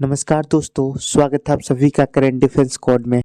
नमस्कार दोस्तों, स्वागत है आप सभी का करंट डिफेंस कोड में।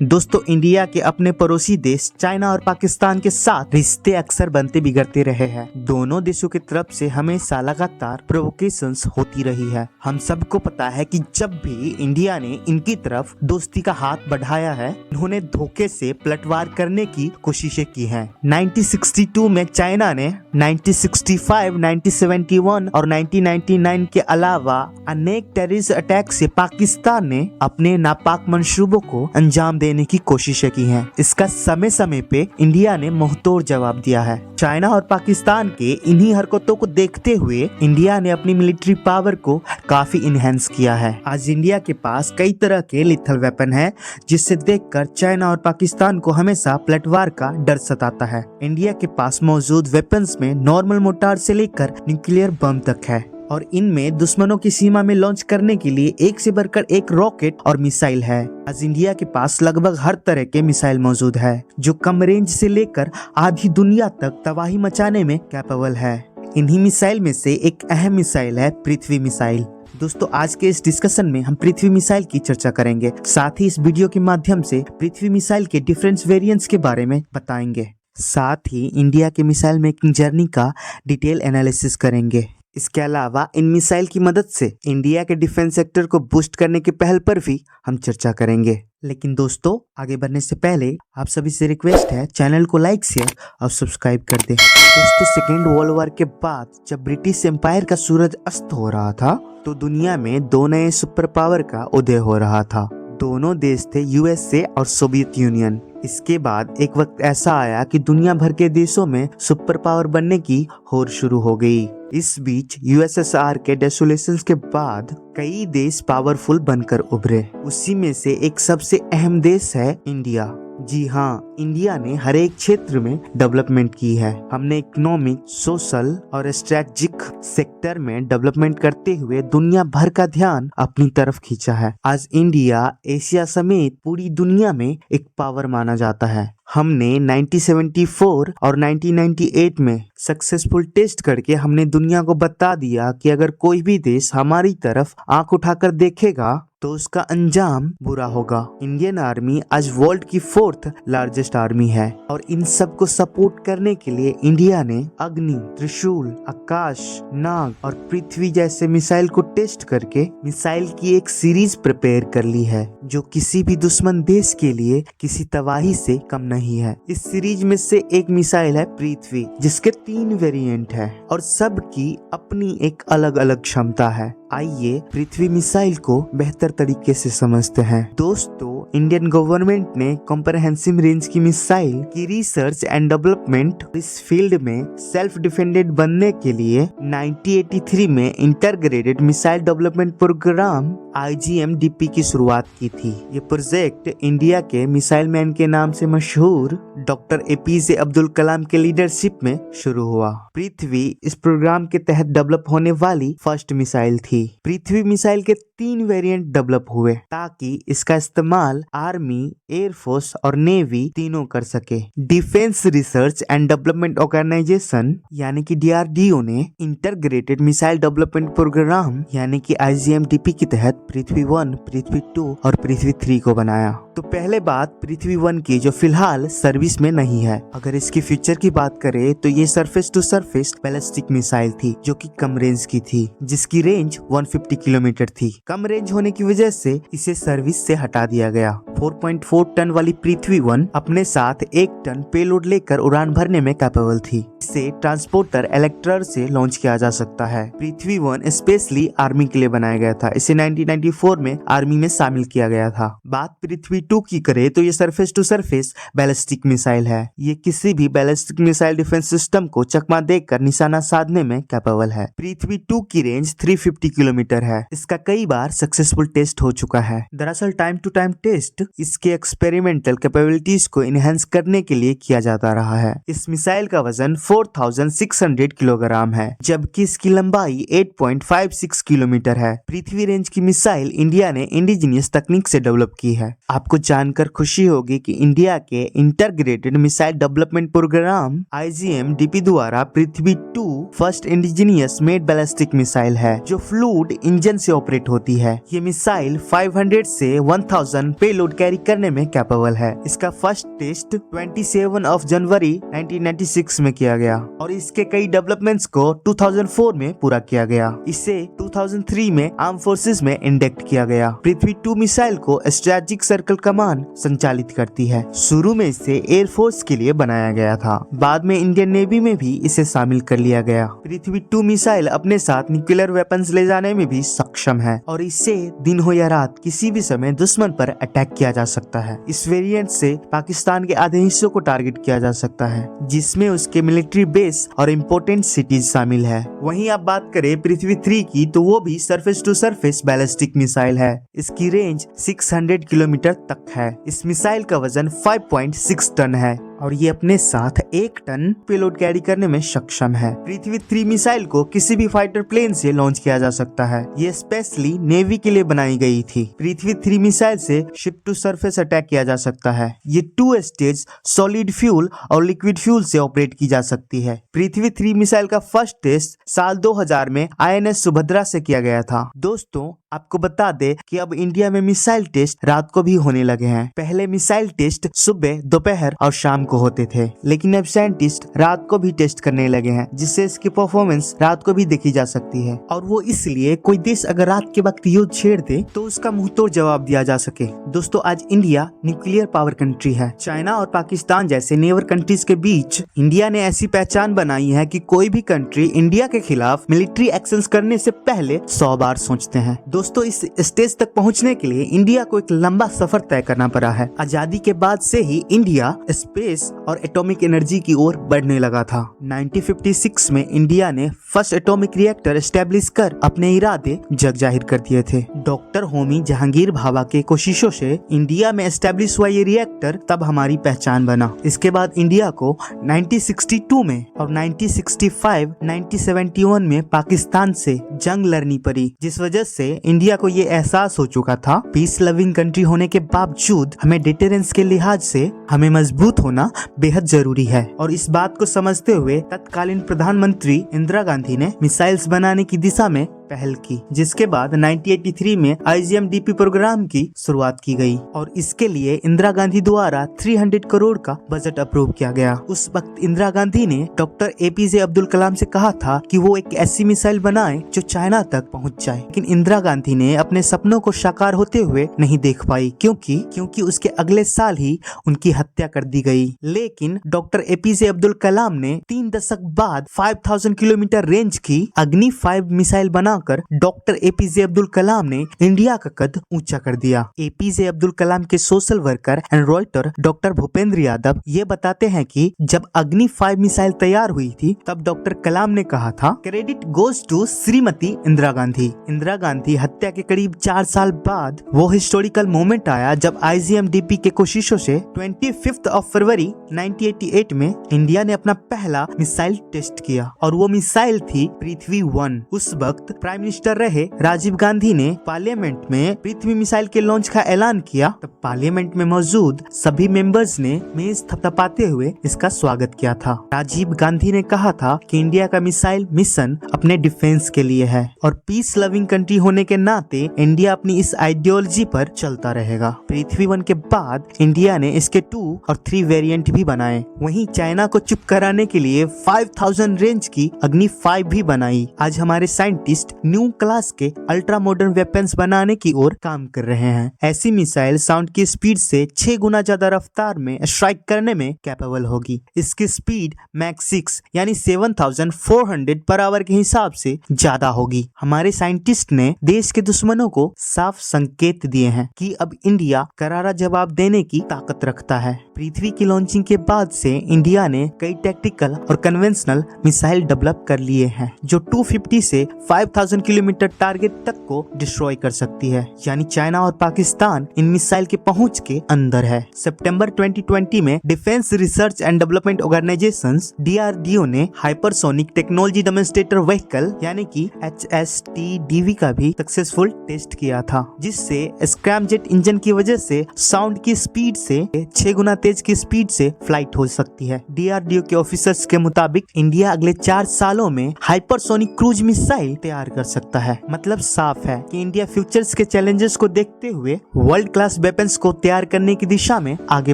दोस्तों, इंडिया के अपने पड़ोसी देश चाइना और पाकिस्तान के साथ रिश्ते अक्सर बनते बिगड़ते रहे हैं। दोनों देशों की तरफ से हमेशा लगातार प्रोवोकेशंस होती रही है। हम सबको पता है कि जब भी इंडिया ने इनकी तरफ दोस्ती का हाथ बढ़ाया है, इन्होंने धोखे से पलटवार करने की कोशिशें की हैं। 1962 में चाइना ने 1965, 1971 और 1999 के अलावा अनेक टेररिस्ट अटैक से पाकिस्तान ने अपने नापाक मंसूबों को अंजाम देने की कोशिशें की हैं। इसका समय समय पे इंडिया ने मुंहतोड़ जवाब दिया है। चाइना और पाकिस्तान के इन्हीं हरकतों को देखते हुए इंडिया ने अपनी मिलिट्री पावर को काफी इनहेंस किया है। आज इंडिया के पास कई तरह के लिथल वेपन है, जिससे देखकर चाइना और पाकिस्तान को हमेशा पलटवार का डर सताता है। इंडिया के पास मौजूद वेपन्स में नॉर्मल मोर्टार से लेकर न्यूक्लियर बम तक है और इनमें दुश्मनों की सीमा में लॉन्च करने के लिए एक से बढ़कर एक रॉकेट और मिसाइल है। आज इंडिया के पास लगभग हर तरह के मिसाइल मौजूद है, जो कम रेंज से लेकर आधी दुनिया तक तबाही मचाने में कैपेबल है। इन्हीं मिसाइल में से एक अहम मिसाइल है पृथ्वी मिसाइल। दोस्तों, आज के इस डिस्कशन में हम पृथ्वी मिसाइल की चर्चा करेंगे। साथ ही इस वीडियो के माध्यम से पृथ्वी मिसाइल के डिफरेंट वेरिएंट्स के बारे में बताएंगे। साथ ही इंडिया के मिसाइल मेकिंग जर्नी का डिटेल एनालिसिस करेंगे। इसके अलावा इन मिसाइल की मदद से इंडिया के डिफेंस सेक्टर को बूस्ट करने की पहल पर भी हम चर्चा करेंगे। लेकिन दोस्तों, आगे बढ़ने से पहले आप सभी से रिक्वेस्ट है, चैनल को लाइक, शेयर और सब्सक्राइब कर दें। दोस्तों, सेकेंड वर्ल्ड वॉर के बाद जब ब्रिटिश एम्पायर का सूरज अस्त हो रहा था, तो दुनिया में दो नए सुपर पावर का उदय हो रहा था। दोनों देश थे यूएसए और सोवियत यूनियन। इसके बाद एक वक्त ऐसा आया कि दुनिया भर के देशों में सुपर पावर बनने की होड़ शुरू हो गई। इस बीच यूएसएसआर के डेसोलेशंस के बाद कई देश पावरफुल बनकर उभरे। उसी में से एक सबसे अहम देश है इंडिया। जी हाँ, इंडिया ने हर एक क्षेत्र में डेवलपमेंट की है। हमने इकोनॉमिक, सोशल और स्ट्रेटेजिक सेक्टर में डेवलपमेंट करते हुए दुनिया भर का ध्यान अपनी तरफ खींचा है। आज इंडिया एशिया समेत पूरी दुनिया में एक पावर माना जाता है। हमने 1974 और 1998 में सक्सेसफुल टेस्ट करके हमने दुनिया को बता दिया कि अगर कोई भी देश हमारी तरफ आंख उठाकर देखेगा तो उसका अंजाम बुरा होगा। इंडियन आर्मी आज वर्ल्ड की 4th लार्जेस्ट आर्मी है और इन सब को सपोर्ट करने के लिए इंडिया ने अग्नि, त्रिशूल, आकाश, नाग और पृथ्वी जैसे मिसाइल को टेस्ट करके मिसाइल की एक सीरीज प्रिपेयर कर ली है, जो किसी भी दुश्मन देश के लिए किसी तबाही से कम नहीं है। इस सीरीज में से एक मिसाइल है पृथ्वी, जिसके 3 वेरिएंट है और सबकी अपनी एक अलग अलग क्षमता है। आइए पृथ्वी मिसाइल को बेहतर तरीके से समझते हैं। दोस्तों, इंडियन गवर्नमेंट ने कॉम्प्रहेंसिव रेंज की मिसाइल की रिसर्च एंड डेवलपमेंट इस फील्ड में सेल्फ डिफेंडेड बनने के लिए 1983 में integrated missile development program IGMDP की शुरुआत की थी। ये प्रोजेक्ट इंडिया के मिसाइल मैन के नाम से मशहूर डॉक्टर APJ अब्दुल कलाम के लीडरशिप में शुरू हुआ। पृथ्वी इस प्रोग्राम के तहत डेवलप होने वाली फर्स्ट मिसाइल थी। पृथ्वी मिसाइल के 3 वेरिएंट डेवलप हुए ताकि इसका इस्तेमाल आर्मी, एयरफोर्स और नेवी तीनों कर सके। Defence research and development organisation यानी कि DRDO ने इंटीग्रेटेड मिसाइल डेवलपमेंट प्रोग्राम यानी कि IGMDP के तहत पृथ्वी 1, पृथ्वी 2 और पृथ्वी 3 को बनाया। तो पहले बात पृथ्वी 1 की, जो फिलहाल सर्विस में नहीं है। अगर इसकी फ्यूचर की बात करें तो ये surface to surface ballistic missile थी, जो कि कम रेंज की थी, जिसकी रेंज 150 किलोमीटर थी। कम रेंज होने की वजह से इसे सर्विस से हटा दिया गया। 4.4 टन वाली पृथ्वी 1 अपने साथ 1 टन पेलोड लेकर उड़ान भरने में कैपेबल थी। इसे ट्रांसपोर्टर इलेक्ट्रर से लॉन्च किया जा सकता है। पृथ्वी 1 स्पेशली आर्मी के लिए बनाया गया था। इसे 1994 में आर्मी में शामिल किया गया था। बात पृथ्वी 2 की करें तो ये surface to surface ballistic missile है। ये किसी भी बैलिस्टिक मिसाइल डिफेंस सिस्टम को चकमा देकर निशाना साधने में कैपेबल है। पृथ्वी 2 की रेंज 350 किलोमीटर है। इसका कई बार सक्सेसफुल टेस्ट हो चुका है। दरअसल टाइम टू टाइम टेस्ट इसके एक्सपेरिमेंटल कैपेबिलिटीज को इनहेंस करने के लिए किया जाता रहा है। इस मिसाइल का वजन 4600 किलोग्राम है, जबकि इसकी लंबाई 8.56 किलोमीटर है। पृथ्वी रेंज की मिसाइल इंडिया ने इंडिजिनियस तकनीक से डेवलप की है। आपको जानकर खुशी होगी कि इंडिया के integrated missile development programme IGM-DP द्वारा पृथ्वी 2 first indigenous made ballistic missile है, जो फ्लूइड इंजन से ऑपरेट होती है। ये मिसाइल 500 से 1000 पेलोड कैरी करने में कैपेबल है। इसका फर्स्ट टेस्ट 27 जनवरी 1996 में किया गया और इसके कई डेवलपमेंट्स को 2004 में पूरा किया गया। इसे 2003 में आर्म फोर्सेस में इंडक्ट किया गया। पृथ्वी 2 मिसाइल को स्ट्रेटेजिक सर्कल कमांड संचालित करती है। शुरू में इसे एयरफोर्स के लिए बनाया गया था, बाद में इंडियन नेवी में भी इसे शामिल कर लिया गया। पृथ्वी 2 मिसाइल अपने साथ न्यूक्लियर वेपन्स ले जाने में भी सक्षम है और इससे दिन हो या रात किसी भी समय दुश्मन पर अटैक किया जा सकता है। इस वेरिएंट से पाकिस्तान के आधे हिस्सों को टारगेट किया जा सकता है, जिसमें उसके मिलिट्री बेस और इम्पोर्टेंट सिटीज शामिल है। वहीं आप बात करें पृथ्वी 3 की, तो वो भी surface to surface ballistic missile है। इसकी रेंज 600 किलोमीटर तक है। इस मिसाइल का वजन 5.6 टन है और ये अपने साथ 1 टन पेलोड कैरी करने में सक्षम है। पृथ्वी 3 मिसाइल को किसी भी फाइटर प्लेन से लॉन्च किया जा सकता है। ये स्पेशली नेवी के लिए बनाई गई थी। पृथ्वी 3 मिसाइल से शिप टू सरफेस अटैक किया जा सकता है। ये 2 स्टेज सॉलिड फ्यूल और लिक्विड फ्यूल से ऑपरेट की जा सकती है। पृथ्वी 3 मिसाइल का फर्स्ट टेस्ट साल 2000 में INS सुभद्रा से किया गया था। दोस्तों, आपको बता दे कि अब इंडिया में मिसाइल टेस्ट रात को भी होने लगे हैं। पहले मिसाइल टेस्ट सुबह, दोपहर और शाम को होते थे, लेकिन अब साइंटिस्ट रात को भी टेस्ट करने लगे हैं, जिससे इसकी परफॉर्मेंस रात को भी देखी जा सकती है। और वो इसलिए कोई देश अगर रात के वक्त युद्ध छेड़ दे तो उसका मुंहतोड़ जवाब दिया जा सके। दोस्तों, आज इंडिया न्यूक्लियर पावर कंट्री है। चाइना और पाकिस्तान जैसे नेबर कंट्रीज के बीच इंडिया ने ऐसी पहचान बनाई है कि कोई भी कंट्री इंडिया के खिलाफ मिलिट्री एक्शंस करने से पहले 100 बार सोचते हैं। दोस्तों, इस स्टेज तक पहुंचने के लिए इंडिया को एक लंबा सफर तय करना पड़ा है। आजादी के बाद से ही इंडिया स्पेस और एटॉमिक एनर्जी की ओर बढ़ने लगा था। 1956 में इंडिया ने फर्स्ट एटॉमिक रिएक्टर एस्टेब्लिश कर अपने इरादे जग जाहिर कर दिए थे। डॉक्टर होमी जहांगीर भाभा के कोशिशों से इंडिया में एस्टेब्लिश हुआ ये रिएक्टर तब हमारी पहचान बना। इसके बाद इंडिया को 1962 में और 1965, 1971 में पाकिस्तान से जंग लड़नी पड़ी, जिस वजह से इंडिया को ये एहसास हो चुका था पीस लविंग कंट्री होने के बावजूद हमें डिटेरेंस के लिहाज से हमें मजबूत होना बेहद जरूरी है। और इस बात को समझते हुए तत्कालीन प्रधानमंत्री इंदिरा गांधी ने मिसाइल्स बनाने की दिशा में पहल की, जिसके बाद 1983 में IGM-DP प्रोग्राम की शुरुआत की गई और इसके लिए इंदिरा गांधी द्वारा 300 करोड़ का बजट अप्रूव किया गया। उस वक्त इंदिरा गांधी ने डॉक्टर APJ अब्दुल कलाम से कहा था कि वो एक ऐसी मिसाइल बनाए जो चाइना तक पहुंच जाए, लेकिन इंदिरा गांधी ने अपने सपनों को साकार होते हुए नहीं देख पाई, क्योंकि उसके अगले साल ही उनकी हत्या कर दी गई। लेकिन डॉक्टर APJ अब्दुल कलाम ने 3 दशक बाद 5000 किलोमीटर रेंज की अग्नि 5 मिसाइल बनाकर डॉक्टर APJ अब्दुल कलाम ने इंडिया का कद ऊंचा कर दिया। APJ अब्दुल कलाम के social worker and writer doctor Bhupendra Yadav ये बताते हैं कि जब अग्नि 5 मिसाइल तैयार हुई थी तब डॉक्टर कलाम ने कहा था, credit goes to Shrimati Indira Gandhi. Indira Gandhi हत्या के करीब 4 साल बाद वो हिस्टोरिकल मोमेंट आया जब IGM-DP के कोशिशों से 25 फरवरी 1988 में इंडिया ने अपना पहला मिसाइल टेस्ट किया और वो मिसाइल थी पृथ्वी 1। उस वक्त प्राइम मिनिस्टर रहे राजीव गांधी ने पार्लियामेंट में पृथ्वी मिसाइल के लॉन्च का ऐलान किया। तब पार्लियामेंट में मौजूद सभी मेंबर्स ने मेज थपथपाते हुए इसका स्वागत किया था। राजीव गांधी ने कहा था कि इंडिया का मिसाइल मिशन अपने डिफेंस के लिए है और पीस लविंग कंट्री होने के नाते इंडिया अपनी इस आइडियोलॉजी पर चलता रहेगा। पृथ्वी 1 के बाद इंडिया ने इसके 2 और 3 वेरिएंट भी बनाए। वहीं चाइना को चुप कराने के लिए 5000 रेंज की अग्नि 5 भी बनाई। आज हमारे साइंटिस्ट न्यू क्लास के अल्ट्रा मॉडर्न वेपन्स बनाने की ओर काम कर रहे हैं। ऐसी मिसाइल साउंड की स्पीड से 6 गुना ज्यादा रफ्तार में स्ट्राइक करने में कैपेबल होगी। इसकी स्पीड मैक 6 यानी 7400 पर आवर के हिसाब से ज्यादा होगी। हमारे साइंटिस्ट ने देश के दुश्मनों को साफ संकेत दिए हैं कि अब इंडिया करारा जवाब देने की ताकत रखता है। पृथ्वी की लॉन्चिंग के बाद से इंडिया ने कई टैक्टिकल और कन्वेंशनल मिसाइल डेवलप कर लिए हैं जो 250 से 5000 किलोमीटर टारगेट तक को डिस्ट्रॉय कर सकती है। यानी चाइना और पाकिस्तान इन मिसाइल के पहुंच के अंदर है। सितंबर 2020 में defence research and development organisation DRDO ने हाइपरसोनिक टेक्नोलॉजी डेमोन्स्ट्रेटर व्हीकल यानी कि HSTDV का भी सक्सेसफुल टेस्ट किया था, जिससे स्क्रैमजेट इंजन की वजह से साउंड की स्पीड से 6 गुना तेज की स्पीड से फ्लाइट हो सकती है। DRDO के ऑफिसर्स के मुताबिक इंडिया अगले 4 सालों में हाइपरसोनिक क्रूज मिसाइल तैयार कर सकता है। मतलब साफ है कि इंडिया फ्यूचर्स के चैलेंजेस को देखते हुए वर्ल्ड क्लास वेपन्स को तैयार करने की दिशा में आगे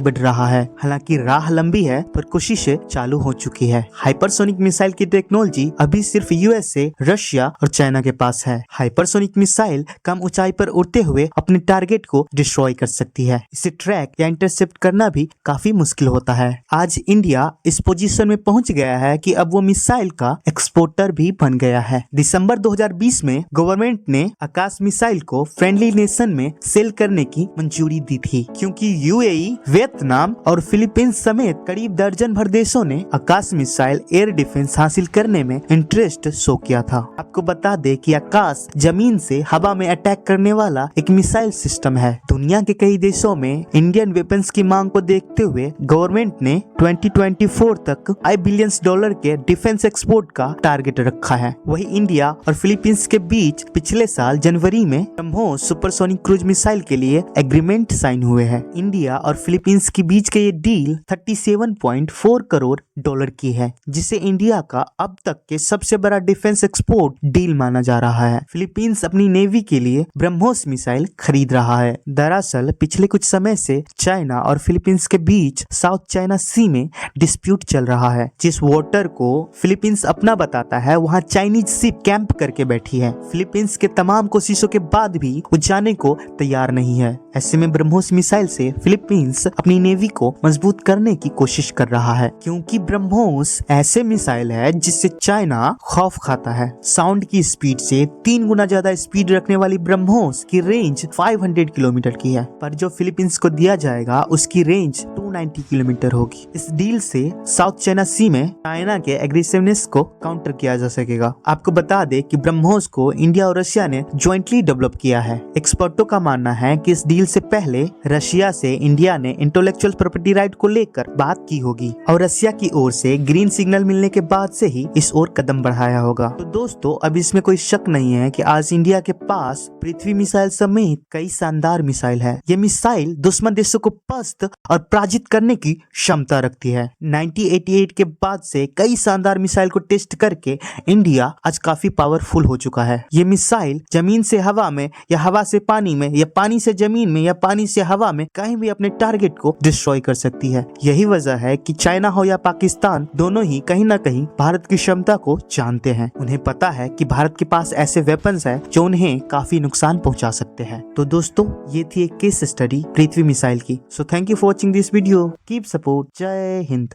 बढ़ रहा है। हालांकि राह लंबी है पर कोशिशें चालू हो चुकी है। हाइपरसोनिक मिसाइल की टेक्नोलॉजी अभी सिर्फ USA, रशिया और चाइना के पास है। हाइपरसोनिक मिसाइल कम ऊंचाई पर उड़ते हुए अपने टारगेट को डिस्ट्रॉय कर सकती है। इसे ट्रैक या इंटरसेप्ट करना भी काफी मुश्किल होता है। आज इंडिया इस पोजीशन में पहुंच गया है कि अब वो मिसाइल का एक्सपोर्टर भी बन गया है। दिसंबर 2020 में गवर्नमेंट ने आकाश मिसाइल को फ्रेंडली नेशन में सेल करने की मंजूरी दी थी, क्योंकि UAE, वियतनाम और फिलीपींस समेत करीब दर्जन भर देशों ने आकाश मिसाइल एयर डिफेंस हासिल करने में इंटरेस्ट शो किया था। आपको बता दे कि आकाश जमीन से हवा में अटैक करने वाला एक मिसाइल सिस्टम है। दुनिया के कई देशों में इंडियन वेपन्स की मांग को देखते हुए गवर्नमेंट ने 2024 तक $5 बिलियन के डिफेंस एक्सपोर्ट का टारगेट रखा है। वही इंडिया और फिलीपींस के बीच पिछले साल जनवरी में ब्रह्मोस सुपरसोनिक क्रूज मिसाइल के लिए एग्रीमेंट साइन हुए हैं। इंडिया और फिलीपींस के बीच के ये डील 37.4 करोड़ डॉलर की है, जिसे इंडिया का अब तक के सबसे बड़ा डिफेंस एक्सपोर्ट डील माना जा रहा है। फिलीपींस अपनी नेवी के लिए ब्रह्मोस मिसाइल खरीद रहा है। दरअसल पिछले कुछ समय से चाइना और फिलीपींस के बीच साउथ चाइना सी में डिस्प्यूट चल रहा है। जिस वाटर को फिलीपींस अपना बताता है वहाँ चाइनीज शिप कैंप करके बैठी है। फिलीपींस के तमाम कोशिशों के बाद भी वो जाने को तैयार नहीं है। ऐसे में ब्रह्मोस मिसाइल से फिलीपींस अपनी नेवी को मजबूत करने की कोशिश कर रहा है, क्योंकि ब्रह्मोस ऐसे मिसाइल है जिससे चाइना खौफ खाता है। साउंड की स्पीड से 3 गुना ज्यादा स्पीड रखने वाली ब्रह्मोस की रेंज 500 किलोमीटर की है, पर जो फिलीपींस को दिया जाएगा उसकी रेंज 290 किलोमीटर होगी। इस डील से साउथ चाइना सी में चाइना के एग्रेसिवनेस को काउंटर किया जा सकेगा। आपको बता दे कि ब्रह्मोस को इंडिया और रशिया ने ज्वाइंटली डेवलप किया है। एक्सपर्टों का मानना है कि इस डील से पहले रशिया से इंडिया ने इंटेलेक्चुअल प्रॉपर्टी राइट को लेकर बात की होगी और रशिया की ओर से ग्रीन सिग्नल मिलने के बाद से ही इस ओर कदम बढ़ाया होगा। तो दोस्तों अब इसमें कोई शक नहीं है कि आज इंडिया के पास पृथ्वी मिसाइल समेत कई शानदार मिसाइल है। ये मिसाइल दुश्मन देशों को पस्त और पराजित करने की क्षमता रखती है। 1988 के बाद से कई शानदार मिसाइल को टेस्ट करके इंडिया आज काफी पावरफुल हो चुका है। ये मिसाइल जमीन से हवा में या हवा से पानी में या पानी से जमीन में या पानी से हवा में कहीं भी अपने टारगेट को डिस्ट्रॉय कर सकती है। यही वजह है कि चाइना हो या पाकिस्तान दोनों ही कहीं ना कहीं भारत की क्षमता को जानते हैं। उन्हें पता है कि भारत के पास ऐसे वेपन्स हैं जो उन्हें काफी नुकसान पहुंचा सकते हैं। तो दोस्तों ये थी एक केस स्टडी पृथ्वी मिसाइल की। So thank you for watching this video. Keep support. जय हिंद।